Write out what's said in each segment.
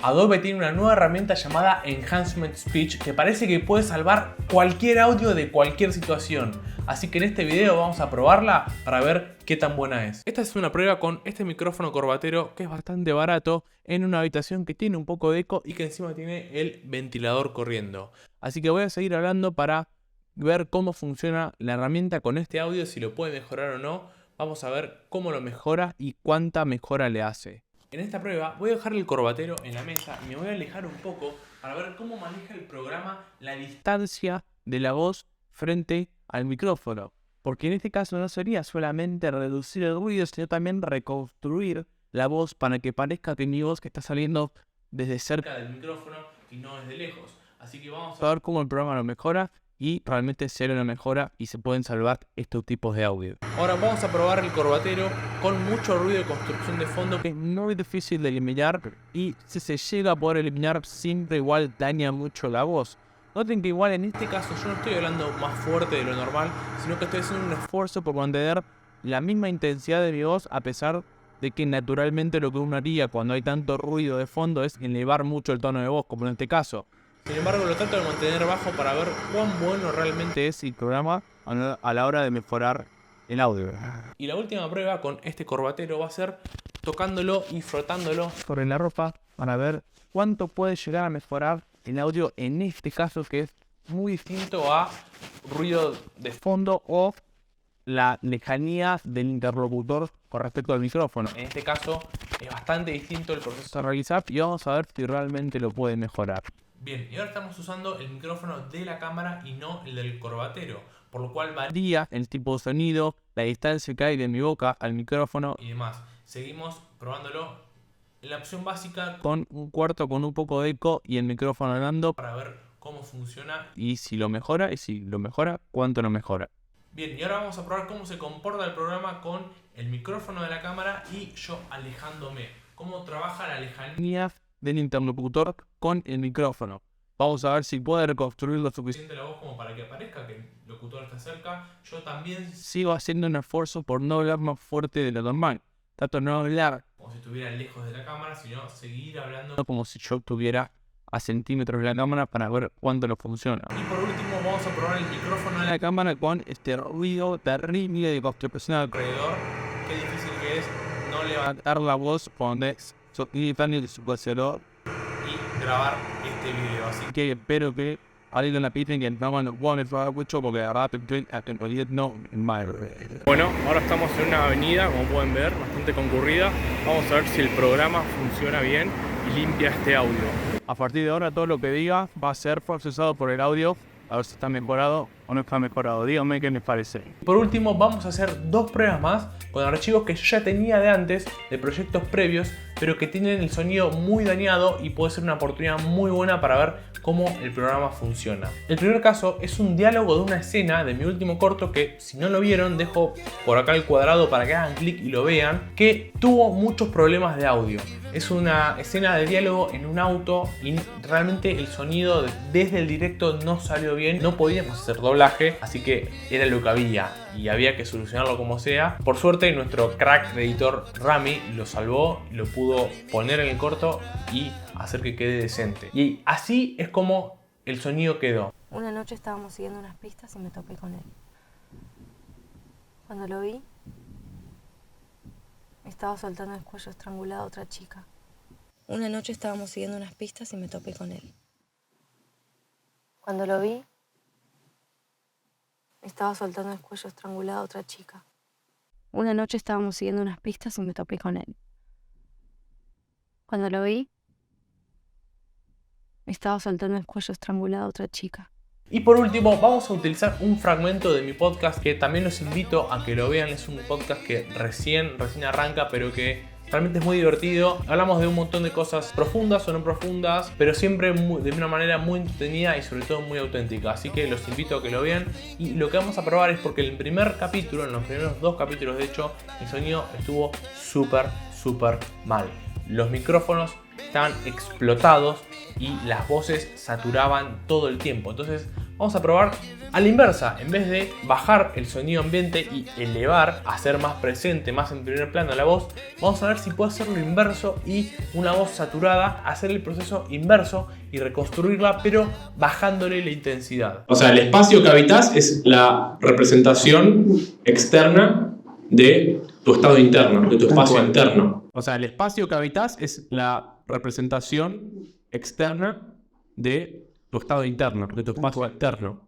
Adobe tiene una nueva herramienta llamada Enhancement Speech que parece que puede salvar cualquier audio de cualquier situación. Así que en este video vamos a probarla para ver qué tan buena es. Esta es una prueba con este micrófono corbatero que es bastante barato en una habitación que tiene un poco de eco y que encima tiene el ventilador corriendo. Así que voy a seguir hablando para ver cómo funciona la herramienta con este audio, si lo puede mejorar o no. Vamos a ver cómo lo mejora y cuánta mejora le hace. En esta prueba voy a dejar el corbatero en la mesa y me voy a alejar un poco para ver cómo maneja el programa la distancia de la voz frente al micrófono. Porque en este caso no sería solamente reducir el ruido, sino también reconstruir la voz para que parezca que mi voz que está saliendo desde cerca del micrófono y no desde lejos. Así que vamos a ver cómo el programa lo mejora y realmente se una mejora y se pueden salvar estos tipos de audio. Ahora vamos a probar el corbatero con mucho ruido de construcción de fondo que es muy difícil de eliminar, y si se llega a poder eliminar siempre igual daña mucho la voz. Noten que igual en este caso yo no estoy hablando más fuerte de lo normal, sino que estoy haciendo un esfuerzo por mantener la misma intensidad de mi voz, a pesar de que naturalmente lo que uno haría cuando hay tanto ruido de fondo es elevar mucho el tono de voz, como en este caso. Sin embargo, lo trato de mantener bajo para ver cuán bueno realmente es el programa a la hora de mejorar el audio. Y la última prueba con este corbatero va a ser tocándolo y frotándolo sobre la ropa para ver cuánto puede llegar a mejorar el audio en este caso, que es muy distinto a ruido de fondo o la lejanía del interlocutor con respecto al micrófono. En este caso es bastante distinto el proceso a realizar y vamos a ver si realmente lo puede mejorar. Bien, y ahora estamos usando el micrófono de la cámara y no el del corbatero, por lo cual varía el tipo de sonido, la distancia que hay de mi boca al micrófono y demás. Seguimos probándolo en la opción básica con un cuarto con un poco de eco y el micrófono hablando para ver cómo funciona y si lo mejora, cuánto lo mejora. Bien, y ahora vamos a probar cómo se comporta el programa con el micrófono de la cámara y yo alejándome. Cómo trabaja la lejanía del interlocutor con el micrófono. Vamos a ver si puede reconstruir lo suficiente la voz como para que aparezca que el locutor está cerca. Yo también sigo haciendo un esfuerzo por no hablar más fuerte de lo normal. Trato de no hablar como si estuviera lejos de la cámara, sino seguir hablando como si yo estuviera a centímetros de la cámara para ver cuánto lo funciona. Y por último vamos a probar el micrófono de la cámara con este ruido terrible de construcción alrededor. Qué difícil que es no levantar la voz cuando es tan el subvaciador y grabar este video. Así que espero que alguien en la pista que no me lo pueda mucho porque de verdad no mal. Bueno, ahora estamos en una avenida, como pueden ver, bastante concurrida. Vamos a ver si el programa funciona bien y limpia este audio. A partir de ahora todo lo que diga va a ser procesado por el audio, a ver si está mejorado o no está mejorado. Díganme qué les parece. Por último vamos a hacer dos pruebas más con archivos que yo ya tenía de antes, de proyectos previos, pero que tienen el sonido muy dañado y puede ser una oportunidad muy buena para ver cómo el programa funciona. El primer caso es un diálogo de una escena de mi último corto que, si no lo vieron, dejo por acá el cuadrado para que hagan clic y lo vean, que tuvo muchos problemas de audio. Es una escena de diálogo en un auto y realmente el sonido desde el directo no salió bien. No podíamos hacer doblaje, así que era lo que había y había que solucionarlo como sea. Por suerte nuestro crack editor Rami lo salvó, lo pudo poner en el corto y hacer que quede decente. Y así es como el sonido quedó. Una noche estábamos siguiendo unas pistas y me topé con él. Cuando lo vi, estaba soltando el cuello estrangulado a otra chica. Una noche estábamos siguiendo unas pistas y me topé con él. Cuando lo vi, estaba soltando el cuello estrangulado a otra chica. Una noche estábamos siguiendo unas pistas y me topé con él. Cuando lo vi, estaba soltando el cuello estrangulado a otra chica. Y por último vamos a utilizar un fragmento de mi podcast que también los invito a que lo vean. Es un podcast que recién arranca, pero que realmente es muy divertido. Hablamos de un montón de cosas profundas o no profundas, pero siempre de una manera muy entretenida y sobre todo muy auténtica. Así que los invito a que lo vean. Y lo que vamos a probar es porque en el primer capítulo, en los primeros dos capítulos de hecho, el sonido estuvo súper mal. Los micrófonos estaban explotados y las voces saturaban todo el tiempo. Entonces vamos a probar A la inversa, en vez de bajar el sonido ambiente y elevar, hacer más presente, más en primer plano la voz, vamos a ver si puedo hacer lo inverso y una voz saturada, hacer el proceso inverso y reconstruirla, pero bajándole la intensidad. O sea, el espacio que habitas es la representación externa de tu estado interno, de tu espacio interno. O sea, el espacio que habitas es la representación externa de tu estado interno, de tu espacio interno.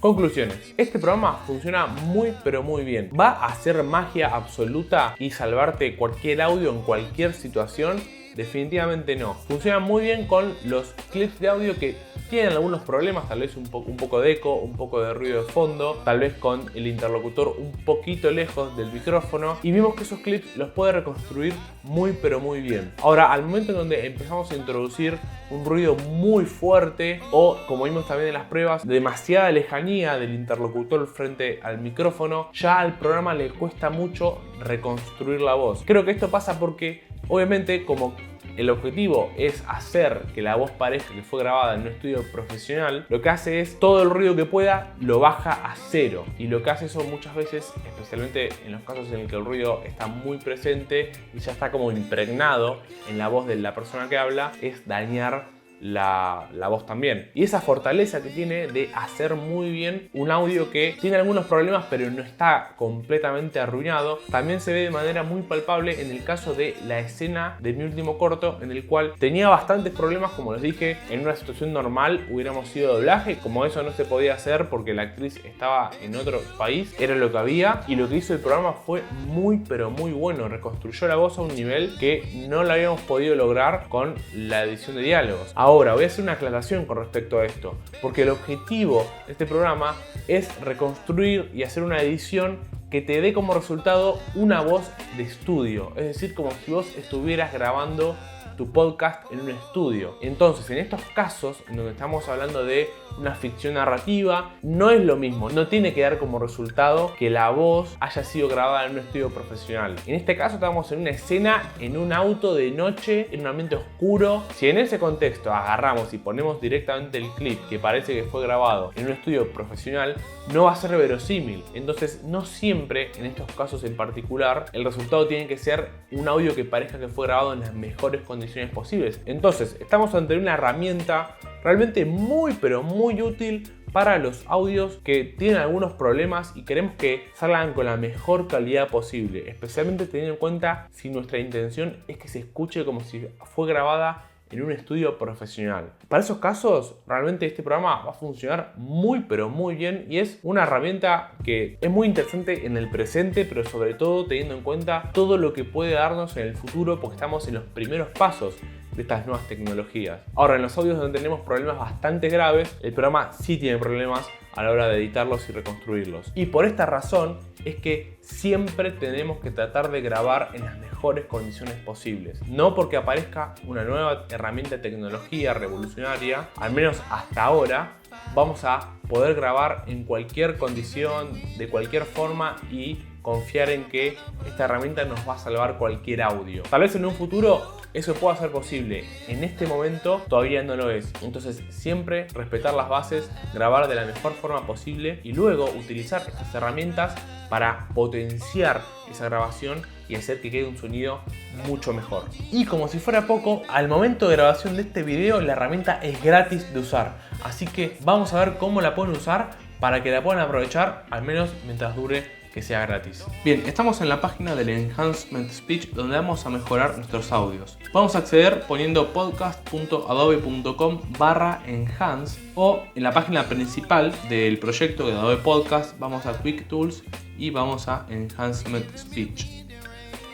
Conclusiones. Este programa funciona muy pero muy bien. ¿Va a hacer magia absoluta y salvarte cualquier audio en cualquier situación? Definitivamente no. Funciona muy bien con los clips de audio que tienen algunos problemas, tal vez un poco de eco, un poco de ruido de fondo, tal vez con el interlocutor un poquito lejos del micrófono, y vimos que esos clips los puede reconstruir muy pero muy bien. Ahora, al momento en donde empezamos a introducir un ruido muy fuerte o, como vimos también en las pruebas, demasiada lejanía del interlocutor frente al micrófono, ya al programa le cuesta mucho reconstruir la voz. Creo que esto pasa porque, obviamente, como el objetivo es hacer que la voz parezca que fue grabada en un estudio profesional, lo que hace es todo el ruido que pueda lo baja a cero, y lo que hace eso muchas veces, especialmente en los casos en el que el ruido está muy presente y ya está como impregnado en la voz de la persona que habla, es dañar la voz también. Y esa fortaleza que tiene de hacer muy bien un audio que tiene algunos problemas pero no está completamente arruinado, también se ve de manera muy palpable en el caso de la escena de mi último corto, en el cual tenía bastantes problemas. Como les dije, en una situación normal hubiéramos sido doblaje, como eso no se podía hacer porque la actriz estaba en otro país, era lo que había, y lo que hizo el programa fue muy pero muy bueno. Reconstruyó la voz a un nivel que no lo habíamos podido lograr con la edición de diálogos. Ahora, voy a hacer una aclaración con respecto a esto, porque el objetivo de este programa es reconstruir y hacer una edición que te dé como resultado una voz de estudio, es decir, como si vos estuvieras grabando tu podcast en un estudio. Entonces, en estos casos en donde estamos hablando de una ficción narrativa, no es lo mismo, no tiene que dar como resultado que la voz haya sido grabada en un estudio profesional. En este caso estamos en una escena, en un auto de noche, en un ambiente oscuro. Si en ese contexto agarramos y ponemos directamente el clip que parece que fue grabado en un estudio profesional, no va a ser verosímil. Entonces, no siempre, en estos casos en particular, el resultado tiene que ser un audio que parezca que fue grabado en las mejores condiciones posibles. Entonces, estamos ante una herramienta realmente muy pero muy útil para los audios que tienen algunos problemas y queremos que salgan con la mejor calidad posible, especialmente teniendo en cuenta si nuestra intención es que se escuche como si fue grabada en un estudio profesional. Para esos casos, realmente este programa va a funcionar muy pero muy bien, y es una herramienta que es muy interesante en el presente, pero sobre todo teniendo en cuenta todo lo que puede darnos en el futuro, porque estamos en los primeros pasos de estas nuevas tecnologías. Ahora, en los audios donde tenemos problemas bastante graves, el programa sí tiene problemas a la hora de editarlos y reconstruirlos. Y por esta razón es que siempre tenemos que tratar de grabar en las mejores condiciones posibles. No porque aparezca una nueva herramienta de tecnología revolucionaria, al menos hasta ahora, vamos a poder grabar en cualquier condición, de cualquier forma, y confiar en que esta herramienta nos va a salvar cualquier audio. Tal vez en un futuro eso pueda ser posible. En este momento todavía no lo es. Entonces, siempre respetar las bases, grabar de la mejor forma posible y luego utilizar estas herramientas para potenciar esa grabación y hacer que quede un sonido mucho mejor. Y como si fuera poco, al momento de grabación de este video, la herramienta es gratis de usar. Así que vamos a ver cómo la pueden usar para que la puedan aprovechar, al menos mientras dure que sea gratis. Bien, estamos en la página del Enhancement Speech, donde vamos a mejorar nuestros audios. Vamos a acceder poniendo podcast.adobe.com/enhance, o en la página principal del proyecto de Adobe Podcast vamos a Quick Tools y vamos a Enhancement Speech.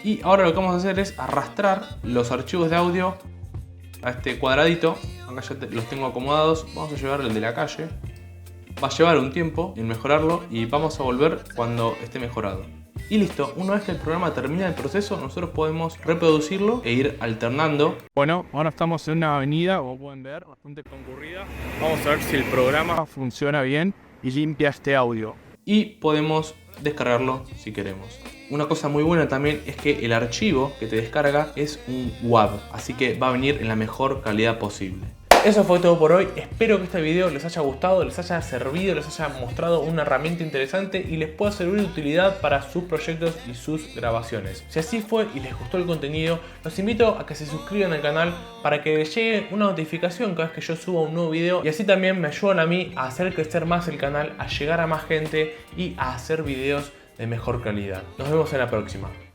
Y ahora lo que vamos a hacer es arrastrar los archivos de audio a este cuadradito. Acá ya los tengo acomodados. Vamos a llevar el de la calle. Va a llevar un tiempo en mejorarlo y vamos a volver cuando esté mejorado. Y listo, una vez que el programa termina el proceso, nosotros podemos reproducirlo e ir alternando. Bueno, ahora estamos en una avenida, como pueden ver, bastante concurrida. Vamos a ver si el programa funciona bien y limpia este audio. Y podemos descargarlo si queremos. Una cosa muy buena también es que el archivo que te descarga es un WAV, así que va a venir en la mejor calidad posible. Eso fue todo por hoy. Espero que este video les haya gustado, les haya servido, les haya mostrado una herramienta interesante y les pueda servir de utilidad para sus proyectos y sus grabaciones. Si así fue y les gustó el contenido, los invito a que se suscriban al canal para que les llegue una notificación cada vez que yo suba un nuevo video, y así también me ayudan a mí a hacer crecer más el canal, a llegar a más gente y a hacer videos de mejor calidad. Nos vemos en la próxima.